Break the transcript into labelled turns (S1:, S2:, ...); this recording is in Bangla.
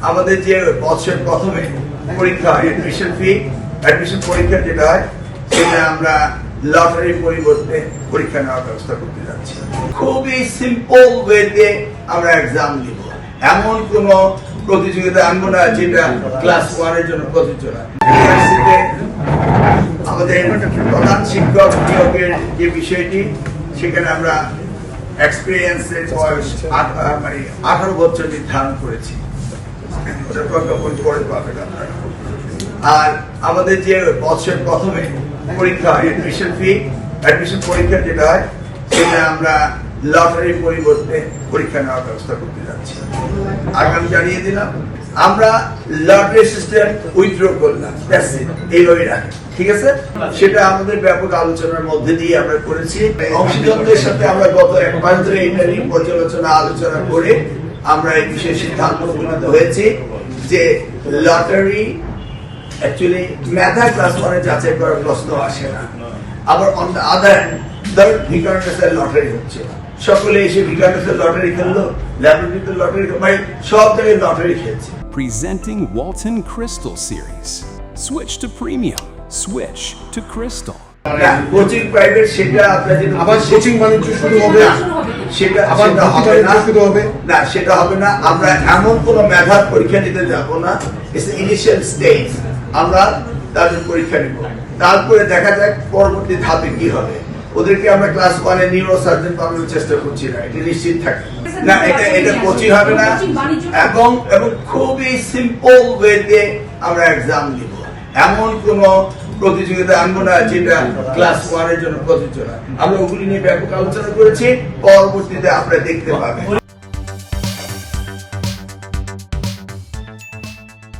S1: আমাদের যে বছর প্রথমে পরীক্ষা অ্যাডমিশন পরীক্ষা যেটা হয় সেটা আমরা লটারির পরিবর্তে পরীক্ষা নেওয়ার ব্যবস্থা করতে যাচ্ছি। খুবই সিম্পল ওয়েতে আমরা এক্সাম নিব, এমন কোন প্রতিযোগিতা আনবো না যেটা ক্লাস 1 এর জন্য প্রযোজ্য না। আমাদের প্রধান শিক্ষক নিয়োগের যে বিষয়টি, সেখানে আমরা এক্সপিরিয়েন্সের বয়স 18 বছর নির্ধারণ করেছি। প্রজ্ঞাপন করে পাবেন আপনারা। আর আমাদের যে বছর প্রথমে পরীক্ষা অ্যাডমিশন পরীক্ষা যেটা হয় সেটা আমরা লটারির পরিবর্তে পরীক্ষা নেওয়ার ব্যবস্থা করতে যাচ্ছি। আগে আমি জানিয়ে দিলাম, আমরা লটারি সিস্টেম উইথড্র করলাম, এইভাবেই রাখি, ঠিক আছে? সেটা আমাদের ব্যাপক আলোচনার মধ্যে দিয়ে আমরা করেছি। অংশীদারদের সাথে আমরা গত 1 মাস ধরে এটা নিয়ে আলোচনা করে আমরা এই বিষয়ে সিদ্ধান্ত উপনীত হয়েছি যে লটারি অ্যাকচুয়ালি মেধা ক্লাস 1 এ যাচাই করার প্রশ্ন আসে না। আবার অন দ্য আদার হ্যান্ড ভিকারুননিসার লটারি হচ্ছে, সকলে এসে ভিকারুননিসার লটারি খেললো, ল্যাবরেটরিতে লটারি, মানে সব জায়গায় লটারি খেলছে।
S2: Presenting Walton Crystal Series. Switch to premium. Switch to Crystal.
S1: Coaching private সেটা আপনার যদি
S3: আবার কোচিং বাণিজ্য শুরু হবে,
S1: সেটা
S3: আবার শুরু হবে
S1: না, সেটা হবে না। আমরা এমন কোন মেধার পরীক্ষা নিতে যাব না। ইটস ইনিশিয়াল স্টেজ, আমরা তাদের পরীক্ষা নিব, তারপরে দেখা যাক পরবর্তী ধাপে কি হবে। ওদেরকে আমরা ক্লাস 1 এ নিউরো সার্জন বানানোর চেষ্টা করছি না, এটা নিশ্চিত থাকে না। এটা কোচিং হবে না, এবং খুবই সিম্পল ওয়েতে আমরা এক্সাম নিব, এমন কোন প্রতিযোগিতা আনবো না যেটা ক্লাস 1 এর জন্য প্রযোজ্য না। আমরা ওগুলি নিয়ে ব্যাপক আলোচনা করেছি, পরবর্তীতে আপনারা দেখতে পাবেন।